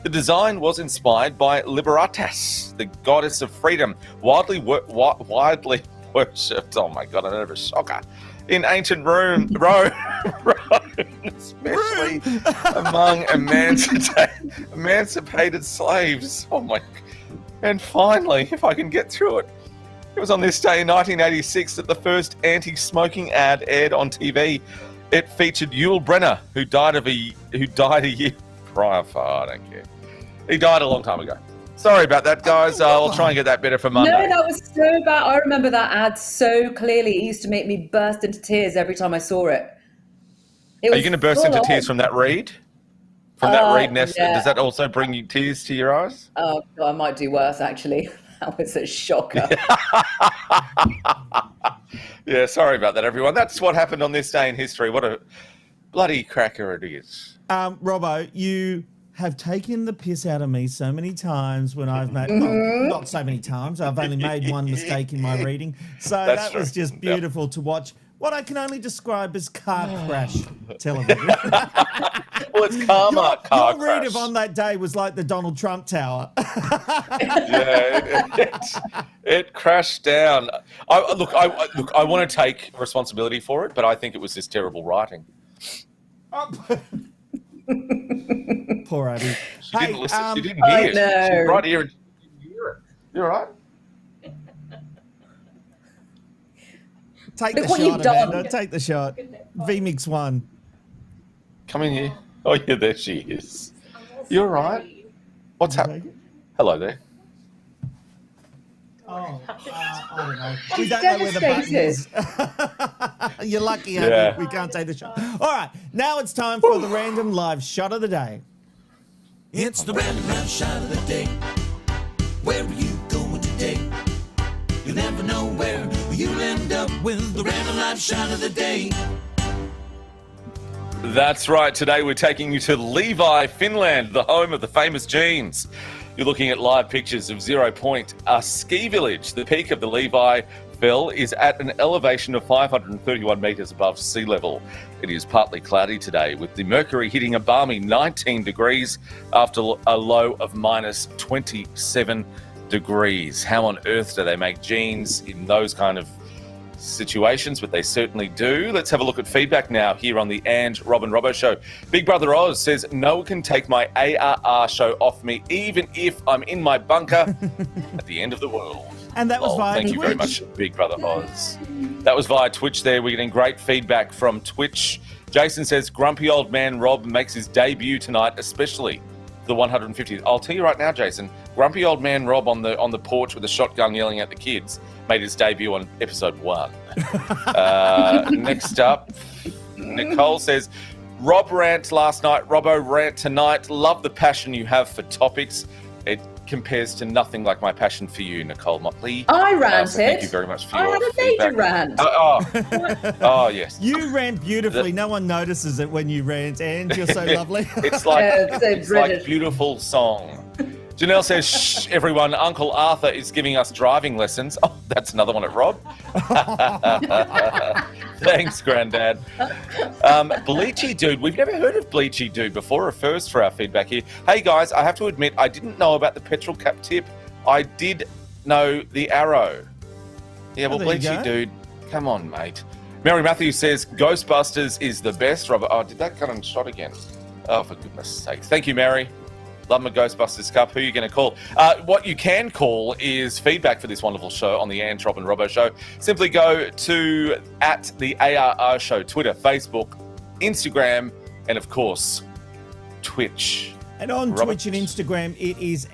The design was inspired by Liberatas, the goddess of freedom, widely worshipped. Oh my God, I have a shocker. In ancient Rome, especially among emancipated slaves. Oh my! And finally, if I can get through it, it was on this day in 1986 that the first anti-smoking ad aired on TV. It featured Yul Brynner, who died a year prior. I don't care. He died a long time ago. Sorry about that, guys. I'll try and get that better for Monday. No, that was so bad. I remember that ad so clearly. It used to make me burst into tears every time I saw it. Are you going to burst into tears from that read? From that read, Nesta? Yeah. Does that also bring you tears to your eyes? Oh, God, I might do worse, actually. That was a shocker. Yeah, sorry about that, everyone. That's what happened on this day in history. What a bloody cracker it is. Robbo, you have taken the piss out of me so many times when I've made, well, not so many times, I've only made one mistake in my reading. So that was just beautiful to watch. What I can only describe as car crash television. Well, it's karma car your read of on that day was like the Donald Trump Tower. Yeah, it crashed down. I want to take responsibility for it, but I think it was just terrible writing. Poor Abby. She didn't listen. She didn't hear it. No. She was right here. And she didn't hear it. You all right? Take the shot, Amanda. Take the shot. VMix 1. Come in here. Oh, yeah, there she is. You all right? What's happening? Hello there. Oh, I don't know. We don't know where the button is. You're lucky, Abby. We can't take the shot. All right, now it's time for the random live shot of the day. It's the random live shot of the day. Where are you going today? You'll never know where you'll end up with the random live shot of the day. That's right. Today we're taking you to Levi, Finland, the home of the famous jeans. You're looking at live pictures of 0 Point, a ski village. The peak of the Levi Fell is at an elevation of 531 metres above sea level. It is partly cloudy today, with the mercury hitting a balmy 19 degrees after a low of minus 27 degrees. How on earth do they make jeans in those kind of situations? But they certainly do. Let's have a look at feedback now here on the Rob and Robbo show. Big Brother Oz says, no one can take my ARR show off me, even if I'm in my bunker at the end of the world. And that was via Thank you very much, Big Brother Oz. That was via Twitch there. We're getting great feedback from Twitch. Jason says, grumpy old man Rob makes his debut tonight, especially the 150th. I'll tell you right now, Jason, grumpy old man Rob on the porch with a shotgun yelling at the kids made his debut on episode 1. Next up, Nicole says, Rob rant last night, Robbo rant tonight. Love the passion you have for topics. It compares to nothing like my passion for you, Nicole Motley. I ranted. So thank you very much for your feedback. I had a major rant. Oh, yes. You rant beautifully. No one notices it when you rant, and you're so lovely. It's like beautiful song. Janelle says, shh, everyone, Uncle Arthur is giving us driving lessons. Oh, that's another one at Rob. Thanks, Grandad. Bleachy Dude. We've never heard of Bleachy Dude before. A first for our feedback here. Hey, guys, I have to admit, I didn't know about the petrol cap tip. I did know the arrow. Yeah, well, Bleachy Dude, come on, mate. Mary Matthews says, Ghostbusters is the best. Robert, oh, did that cut on shot again? Oh, for goodness sake. Thank you, Mary. Love my Ghostbusters Cup. Who are you going to call? What you can call is feedback for this wonderful show on the Rob and Robbo show. Simply go to @the ARR show, Twitter, Facebook, Instagram, and of course, Twitch. And on Twitch and Instagram, it is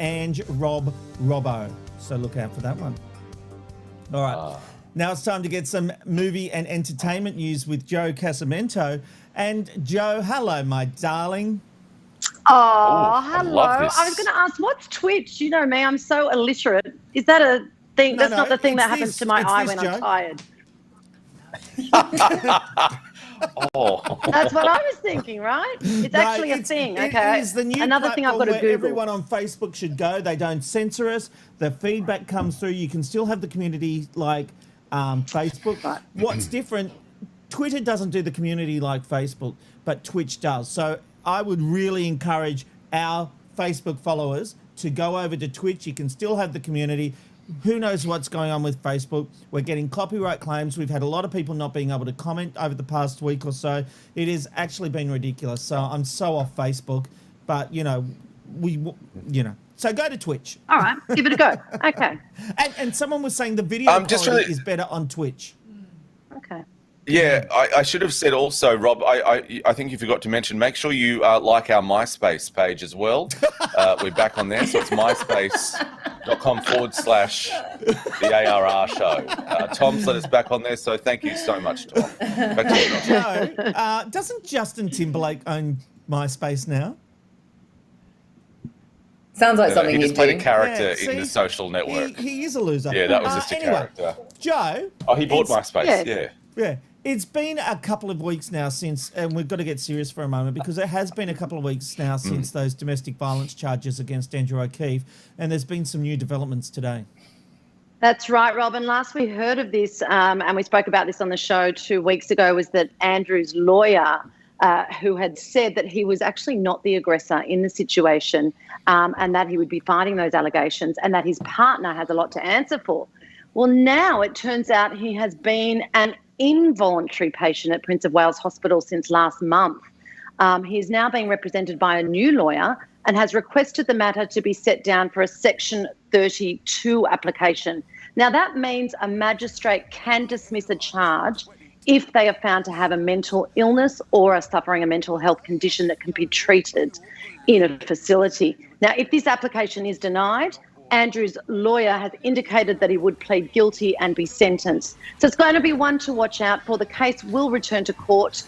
Rob Robbo. So look out for that one. All right. Now it's time to get some movie and entertainment news with Joe Casamento. And Joe, hello, my darling. Oh, hello. I was going to ask, what's Twitch? You know me, I'm so illiterate. Is that a thing? That's not the thing that happens to my eye when I'm tired. Oh. That's what I was thinking, right? It's actually a thing. Okay. It is the new Another thing I've got to where Google. everyone on Facebook should go. They don't censor us. The feedback comes through. You can still have the community like Facebook. Right. What's different? Twitter doesn't do the community like Facebook, but Twitch does. So I would really encourage our Facebook followers to go over to Twitch. You can still have the community. Who knows what's going on with Facebook? We're getting copyright claims. We've had a lot of people not being able to comment over the past week or so. It has actually been ridiculous. So I'm so off Facebook, but so go to Twitch. All right, give it a go. Okay. And someone was saying the video quality is better on Twitch. Okay. Yeah, I should have said also, Rob, I think you forgot to mention, make sure you like our MySpace page as well. We're back on there, so it's myspace.com/the ARR show. Tom's let us back on there, so thank you so much, Tom. Back to you, Rob. Joe, doesn't Justin Timberlake own MySpace now? Sounds like something he he'd just played do. a character in the social network. He is a loser. Yeah, that was just a character. Joe. Oh, he bought MySpace, Yeah. It's been a couple of weeks now since, and we've got to get serious for a moment, because it has been a couple of weeks now since those domestic violence charges against Andrew O'Keefe, and there's been some new developments today. That's right, Robin. Last we heard of this, and we spoke about this on the show 2 weeks ago, was that Andrew's lawyer, who had said that he was actually not the aggressor in the situation, and that he would be fighting those allegations, and that his partner has a lot to answer for. Well, now it turns out he has been an involuntary patient at Prince of Wales Hospital since last month. He is now being represented by a new lawyer and has requested the matter to be set down for a Section 32 application. Now, that means a magistrate can dismiss a charge if they are found to have a mental illness or are suffering a mental health condition that can be treated in a facility. Now, if this application is denied, Andrew's lawyer has indicated that he would plead guilty and be sentenced. So it's going to be one to watch out for. The case will return to court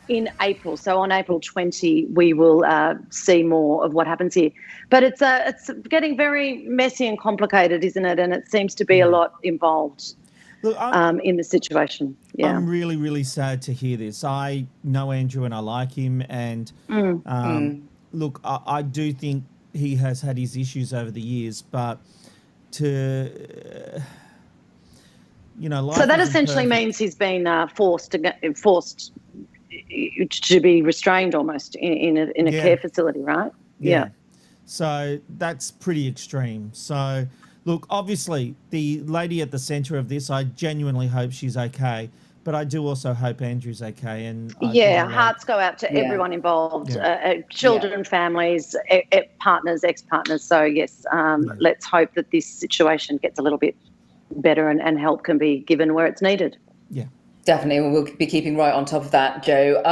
in April. So on April 20, we will see more of what happens here. But it's getting very messy and complicated, isn't it? And it seems to be a lot involved in the situation. Yeah. I'm really, really sad to hear this. I know Andrew and I like him. And look, I do think he has had his issues over the years, but so that essentially means he's been forced to be restrained almost in a care facility, right? Yeah. So that's pretty extreme. So look, obviously the lady at the centre of this, I genuinely hope she's okay. But I do also hope Andrew's okay. And hearts go out to everyone involved, children, families, partners, ex-partners. So, yes, let's hope that this situation gets a little bit better and help can be given where it's needed. Yeah. Definitely, we'll be keeping right on top of that, Joe.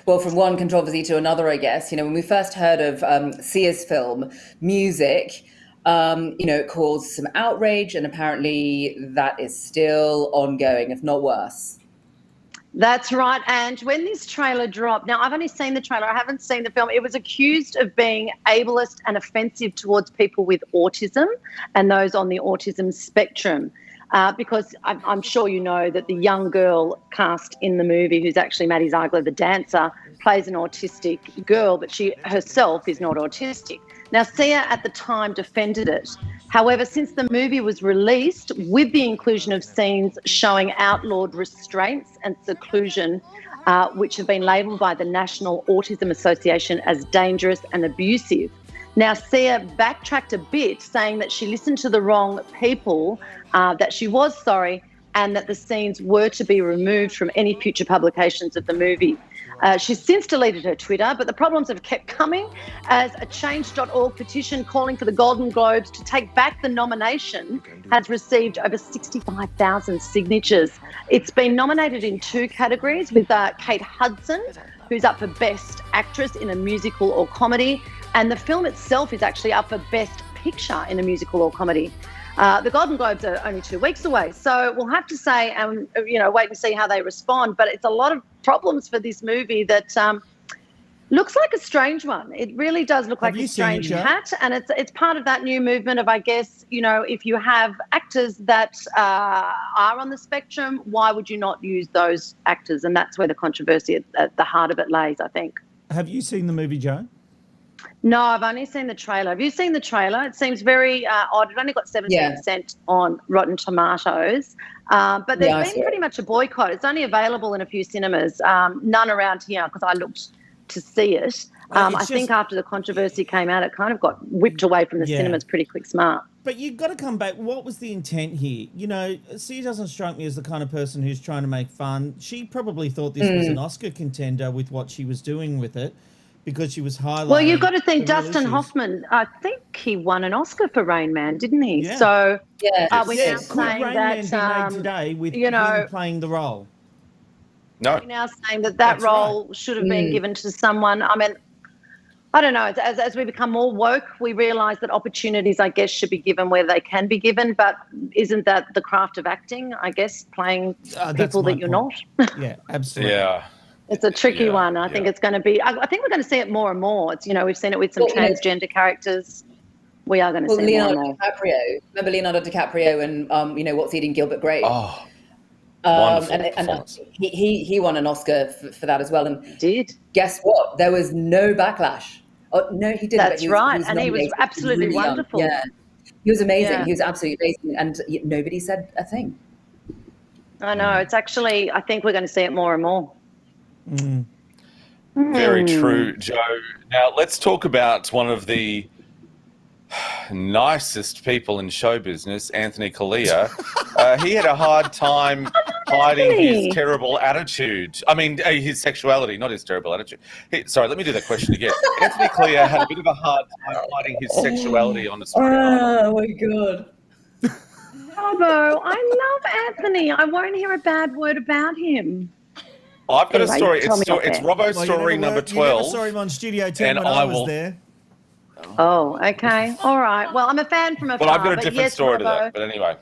Well, from one controversy to another, I guess, when we first heard of Sia's film, Music, it caused some outrage, and apparently that is still ongoing, if not worse. That's right. And when this trailer dropped, now I've only seen the trailer, I haven't seen the film. It was accused of being ableist and offensive towards people with autism and those on the autism spectrum. Because I'm sure you know that the young girl cast in the movie, who's actually Maddie Ziegler, the dancer, plays an autistic girl, but she herself is not autistic. Now, Sia at the time defended it. However, since the movie was released, with the inclusion of scenes showing outlawed restraints and seclusion, which have been labelled by the National Autism Association as dangerous and abusive. Now, Sia backtracked a bit, saying that she listened to the wrong people, that she was sorry, and that the scenes were to be removed from any future publications of the movie. She's since deleted her Twitter, but the problems have kept coming as a change.org petition calling for the Golden Globes to take back the nomination has received over 65,000 signatures. It's been nominated in 2 categories with Kate Hudson, who's up for Best Actress in a Musical or Comedy, and the film itself is actually up for Best Picture in a Musical or Comedy. The Golden Globes are only 2 weeks away, so we'll have to say, wait and see how they respond. But it's a lot of problems for this movie that, Looks like a strange one. It really does look like a strange hat, and it's part of that new movement of, I guess, if you have actors that are on the spectrum, why would you not use those actors? And that's where the controversy at the heart of it lays, I think. Have you seen the movie, Jo? No, I've only seen the trailer. Have you seen the trailer? It seems very odd. It only got 17% on Rotten Tomatoes. But there's been pretty much a boycott. It's only available in a few cinemas, none around here because I looked to see it. I think after the controversy came out, it kind of got whipped away from the cinemas pretty quick smart. But you've got to come back. What was the intent here? She doesn't strike me as the kind of person who's trying to make fun. She probably thought this was an Oscar contender with what she was doing with it, because she was highlighting. Well, you've got to think Dustin Hoffman, I think he won an Oscar for Rain Man, didn't he? Yeah. So are we now Could saying Rain that Man be made today with him playing the role? No. We're now saying that role should have been given to someone. I mean, I don't know. As we become more woke, we realise that opportunities, I guess, should be given where they can be given. But isn't that the craft of acting, I guess, playing people that you're not? Yeah, absolutely. Yeah. It's a tricky one. I think it's going to be. I think we're going to see it more and more. It's we've seen it with some transgender characters. We are going to see Leonardo more. DiCaprio. Remember Leonardo DiCaprio and What's Eating Gilbert Grape? Oh, wonderful and performance. He won an Oscar for that as well. And did guess what? There was no backlash. Oh no, he didn't. That's right, and he was absolutely really wonderful. Yeah, he was amazing. Yeah. He was absolutely amazing, and nobody said a thing. I know. It's actually. I think we're going to see it more and more. Very true, Joe. Now, let's talk about one of the nicest people in show business, Anthony Cruella. He had a hard time hiding his terrible attitude. I mean, his sexuality, not his terrible attitude. Sorry, let me do that question again. Anthony Cruella had a bit of a hard time hiding his sexuality on the screen. Oh, my God. Bravo. I love Anthony. I won't hear a bad word about him. I've got a story. It's Robbo's story number 12. You never saw him on Studio 10 when I was there. Oh, okay. All right. Well, I'm a fan from afar. Well, I've got a different story to that. But anyway.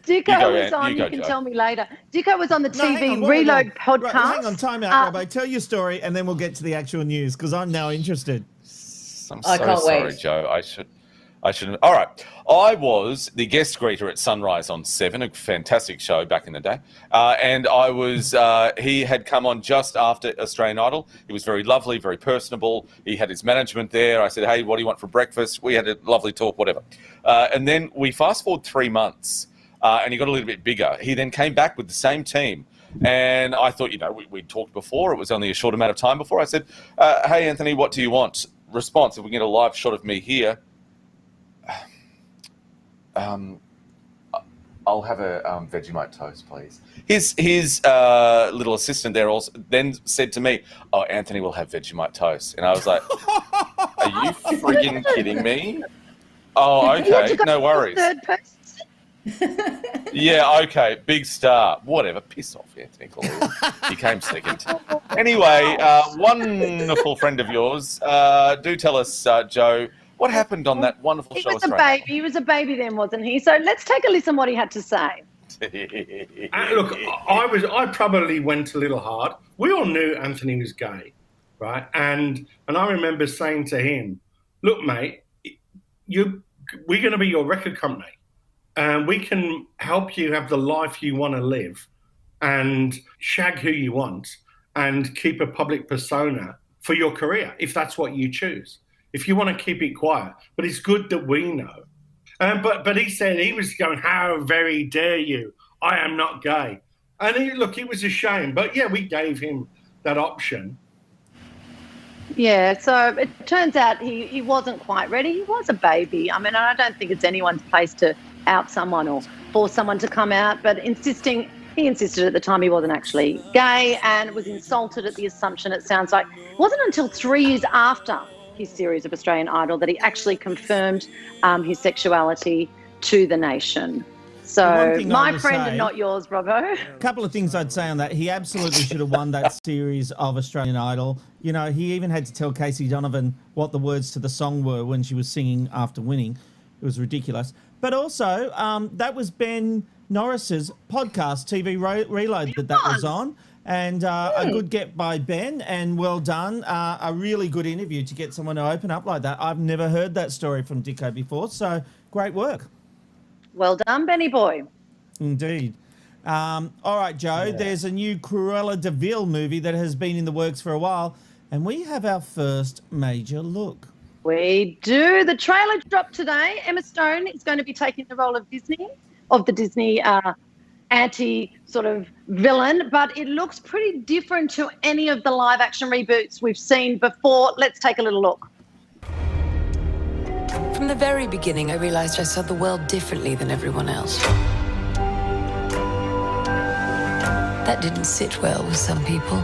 Dicko was on. You can tell me later. Dicko was on the TV Reload podcast. Right, hang on, time out, Robbo. Tell your story, and then we'll get to the actual news, because I'm now interested. I'm so sorry, Joe. I shouldn't. All right. I was the guest greeter at Sunrise on 7, a fantastic show back in the day. And I was, he had come on just after Australian Idol. He was very lovely, very personable. He had his management there. I said, hey, what do you want for breakfast? We had a lovely talk, whatever. And then we fast forward 3 months and he got a little bit bigger. He then came back with the same team. And I thought, we'd talked before. It was only a short amount of time before. I said, hey, Anthony, what do you want? Response, if we get a live shot of me here. I'll have a Vegemite toast, please. His little assistant there also then said to me, oh, Anthony will have Vegemite toast. And I was like, are you frigging kidding me? Oh, okay, no worries. Yeah, okay, big star. Whatever, piss off, Anthony Cruella. He came second. Anyway, wonderful friend of yours. Do tell us, Joe, what happened on that wonderful show? He was a baby. He was a baby then, wasn't he? So let's take a listen what he had to say. Look, I probably went a little hard. We all knew Anthony was gay, right? And I remember saying to him, look, mate, we're going to be your record company. And we can help you have the life you want to live and shag who you want and keep a public persona for your career, if that's what you choose. If you want to keep it quiet. But it's good that we know. But he said, he was going, how very dare you? I am not gay. And it was a shame. But, yeah, we gave him that option. Yeah, so it turns out he wasn't quite ready. He was a baby. I mean, I don't think it's anyone's place to out someone or force someone to come out. But he insisted at the time he wasn't actually gay and was insulted at the assumption, it sounds like. It wasn't until 3 years after his series of Australian Idol that he actually confirmed his sexuality to the nation. So my friend and not yours, Robbo. A couple of things I'd say on that. He absolutely should have won that series of Australian Idol. He even had to tell Casey Donovan what the words to the song were when she was singing after winning. It was ridiculous. But also, that was Ben Norris's podcast, TV Reload, that was on. And a good get by Ben, and well done. A really good interview to get someone to open up like that. I've never heard that story from Dicko before, so great work. Well done, Benny boy. Indeed. All right, Joe, there's a new Cruella de Vil movie that has been in the works for a while, and we have our first major look. We do. The trailer dropped today. Emma Stone is going to be taking the role of the Disney anti sort of villain, but it looks pretty different to any of the live action reboots we've seen before. Let's take a little look. From the very beginning, I realized I saw the world differently than everyone else. That didn't sit well with some people.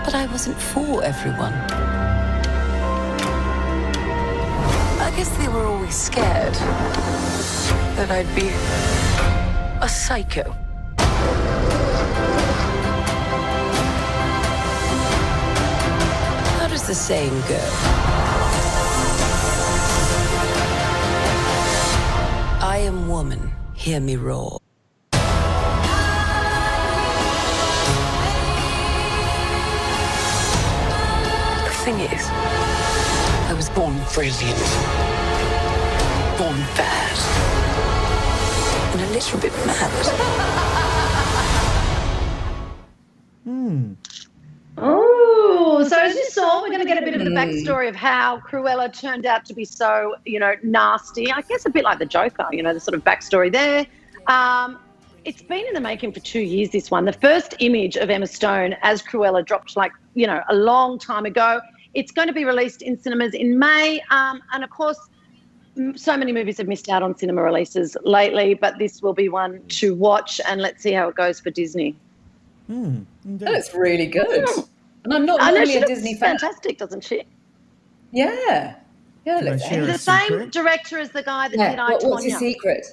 But I wasn't for everyone. I guess they were always scared that I'd be a psycho. How does the saying go? I am woman, hear me roar. The thing is, I was born brilliant, born bad, and a little bit mad. Oh, so as you saw, we're going to get a bit of the backstory of how Cruella turned out to be so, nasty. I guess a bit like the Joker, the sort of backstory there. It's been in the making for 2 years, this one. The first image of Emma Stone as Cruella dropped a long time ago. It's going to be released in cinemas in May. And of course, so many movies have missed out on cinema releases lately, but this will be one to watch, and let's see how it goes for Disney. That looks really good. And I'm not really a Disney fan. Fantastic, doesn't she? Yeah. Yeah, it looks the same director as the guy that did I, Tonya. What's your secret?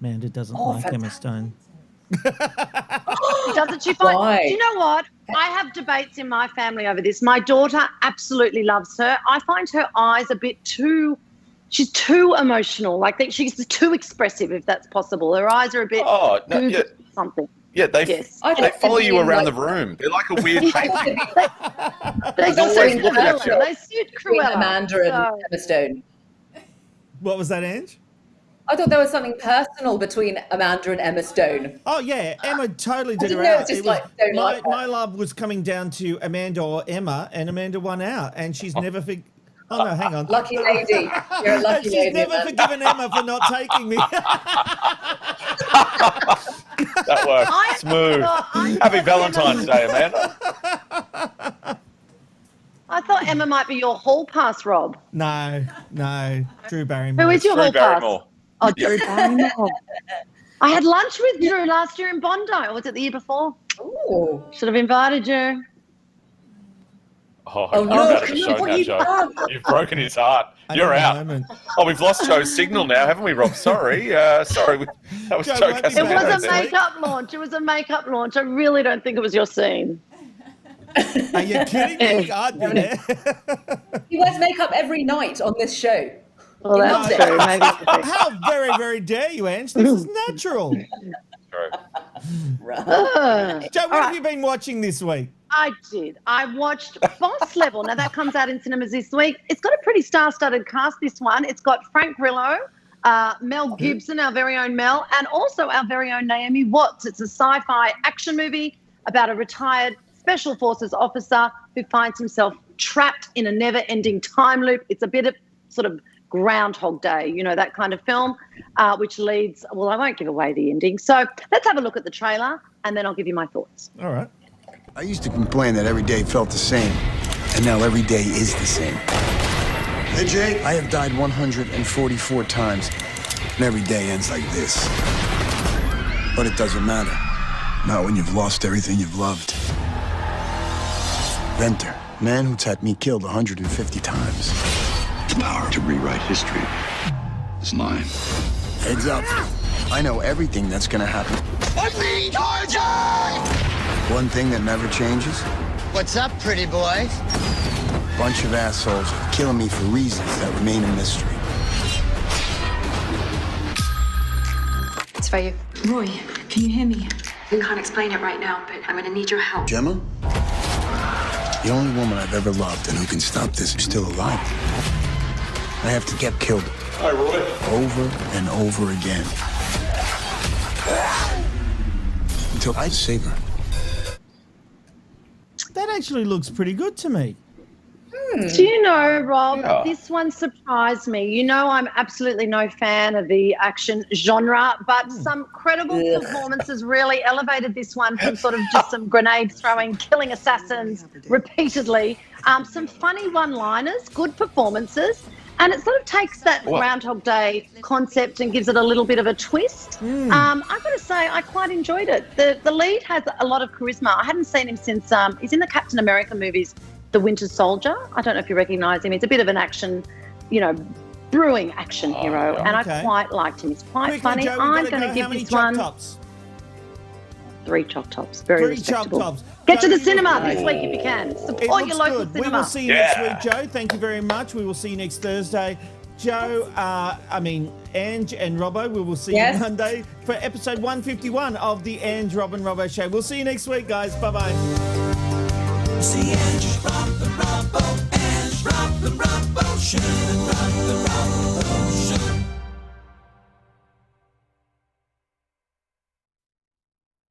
Amanda doesn't like Emma Stone. Doesn't she find? Why? Do you know what? I have debates in my family over this. My daughter absolutely loves her. I find her eyes a bit too. She's too emotional. She's too expressive, if that's possible. Her eyes are a bit. Something. Yeah, they follow you around the room. They're like a weird shape. They suit Cruella. They suit Cruella. Amanda and Emma Stone. What was that, Ange? I thought there was something personal between Amanda and Emma Stone. Oh, yeah. Emma totally did her out. My love was coming down to Amanda or Emma, and Amanda won out, and she's never... Oh, no, hang on. Lucky lady. You're a lucky lady. She's never forgiven Emma for not taking me. That worked. Smooth. Happy Valentine's Day, Amanda. I thought Emma might be your hall pass, Rob. No. Drew Barrymore. Who is your hall pass? Oh, Drew Yep. Barrymore. I had lunch with Drew last year in Bondi. Or was it the year before? Oh. Should have invited you. Oh no! You've broken his heart. You're out. Oh, we've lost Joe's signal now, haven't we, Rob? Sorry. That was Joe Casamante. It was a makeup launch. It was a makeup launch. I really don't think it was your scene. Are you kidding me? I'd be there. He wears makeup every night on this show. Well, that's true. Maybe. How very, very dare you, Ange? This is natural. Joe, what have you been watching this week? I did. I watched Boss Level. Now, that comes out in cinemas this week. It's got a pretty star-studded cast, this one. It's got Frank Grillo, Mel Gibson, our very own Mel, and also our very own Naomi Watts. It's a sci-fi action movie about a retired Special Forces officer who finds himself trapped in a never-ending time loop. It's a bit of sort of Groundhog Day, that kind of film, which leads... Well, I won't give away the ending. So let's have a look at the trailer, and then I'll give you my thoughts. All right. I used to complain that every day felt the same, and now every day is the same. Hey, Jay. I have died 144 times, and every day ends like this. But it doesn't matter. Not when you've lost everything you've loved. Venter, man who's had me killed 150 times. The power to rewrite history is mine. Heads up. I know everything that's gonna happen. I'm being tortured! One thing that never changes? What's up, pretty boy? Bunch of assholes killing me for reasons that remain a mystery. It's for you. Roy, can you hear me? We can't explain it right now, but I'm going to need your help. Gemma? The only woman I've ever loved and who can stop this is still alive. I have to get killed. Hi, Roy. Over and over again. Until I save her. That actually looks pretty good to me. Do you know, Rob, this one surprised me. You know I'm absolutely no fan of the action genre, but some credible performances really elevated this one from sort of just some grenade throwing, killing assassins repeatedly. Some funny one-liners, good performances, and it sort of takes that Groundhog Day concept and gives it a little bit of a twist. I've got to say, I quite enjoyed it. The lead has a lot of charisma. I hadn't seen him since he's in the Captain America movies, The Winter Soldier. I don't know if you recognise him. He's a bit of an action, brewing action hero, and I quite liked him. He's quite funny. Joe, I'm going to give this one tops? 3 chop tops. Very respectable. Tops. Get to the cinema this week if you can. Support your local good. cinema. We will see you next week, Joe. Thank you very much. We will see you next Thursday. Joe, Ange and Robbo, we will see you Monday for episode 151 of the Ange, Rob and Robbo Show. We'll see you next week, guys. Bye-bye. See Ange, Rob and Robbo, Ange, Rob and Robbo Show, Rob and Robbo Show.